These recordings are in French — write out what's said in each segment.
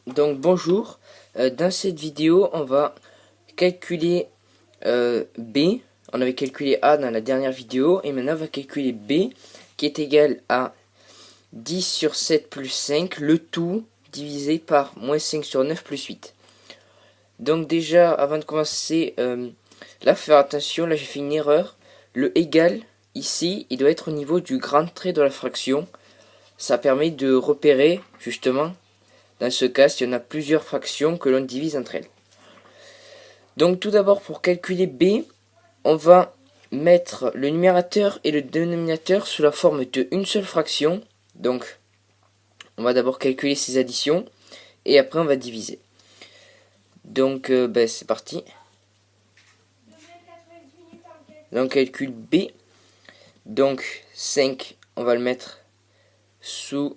Donc bonjour, dans cette vidéo on va calculer B. On avait calculé A dans la dernière vidéo et maintenant on va calculer B qui est égal à 10 sur 7 plus 5, le tout divisé par moins 5 sur 9 plus 8. Donc déjà avant de commencer, là faut faire attention, là j'ai fait une erreur. Le égal ici il doit être au niveau du grand trait de la fraction. Ça permet de repérer justement dans ce cas s'il y en a plusieurs fractions que l'on divise entre elles. Donc tout d'abord pour calculer B, on va mettre le numérateur et le dénominateur sous la forme d'une seule fraction. Donc on va d'abord calculer ces additions et après on va diviser. Donc c'est parti. Donc calcul B. Donc 5, on va le mettre sous...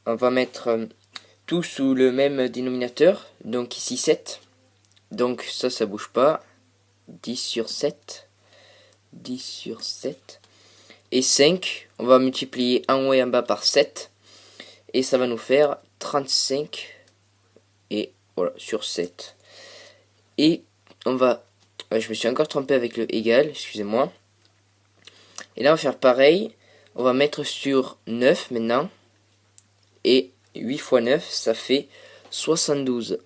On va mettre tout sous le même dénominateur. Donc ici 7. Donc ça bouge pas. 10 sur 7. 10 sur 7. Et 5, on va multiplier en haut et en bas par 7. Et ça va nous faire 35. Et voilà, sur 7. Et on va... Je me suis encore trompé avec le égal, excusez-moi. Et là on va faire pareil. On va mettre sur 9 maintenant. Et 8 fois 9, ça fait 72.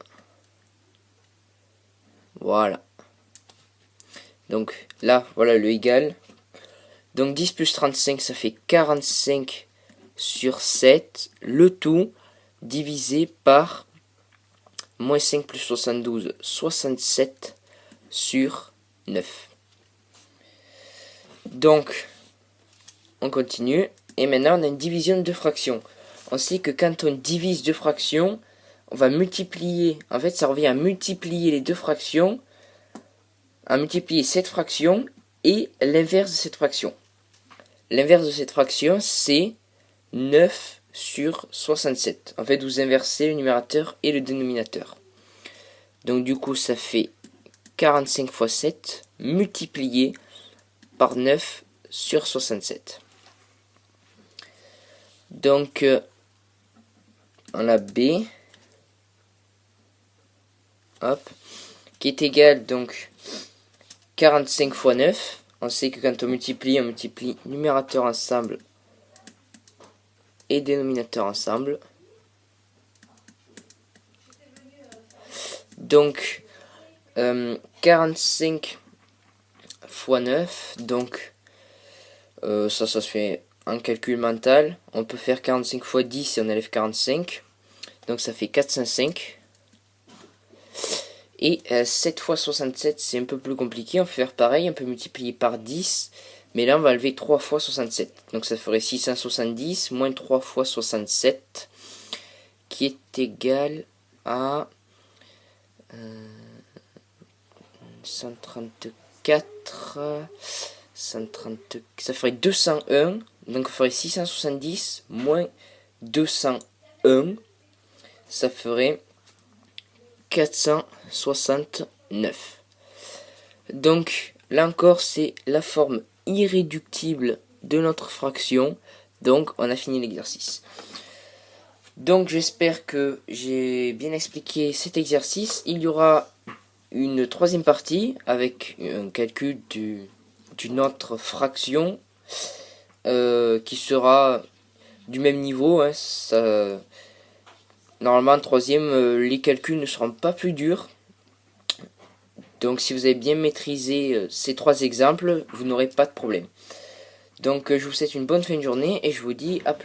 Voilà. Donc là, voilà le égal. Donc 10 plus 35, ça fait 45 sur 7. Le tout divisé par moins 5 plus 72, 67 sur 9. Donc, on continue. Et maintenant, on a une division de deux fractions. On sait que quand on divise deux fractions, on va multiplier. En fait, ça revient à multiplier les deux fractions, à multiplier cette fraction et l'inverse de cette fraction. L'inverse de cette fraction, c'est 9 sur 67. En fait, vous inversez le numérateur et le dénominateur. Donc du coup, ça fait 45 fois 7 multiplié par 9 sur 67. Donc, on a B, hop, qui est égal donc 45 fois 9. On sait que quand on multiplie numérateur ensemble et dénominateur ensemble. Donc 45 fois 9, donc ça se fait en calcul mental. On peut faire 45 fois 10 et on enlève 45. Donc ça fait 405. Et 7 fois 67, c'est un peu plus compliqué. On peut faire pareil, on peut multiplier par 10. Mais là, on va enlever 3 fois 67. Donc ça ferait 670 moins 3 fois 67. Qui est égal à 134. 130, ça ferait 201. Donc on ferait 670 moins 201. Ça ferait 469. Donc là encore c'est la forme irréductible de notre fraction. Donc on a fini l'exercice. Donc j'espère que j'ai bien expliqué cet exercice. Il y aura une troisième partie avec un calcul d'une autre fraction qui sera du même niveau. Normalement, troisième, les calculs ne seront pas plus durs. Donc si vous avez bien maîtrisé ces trois exemples, vous n'aurez pas de problème. Donc je vous souhaite une bonne fin de journée et je vous dis à plus.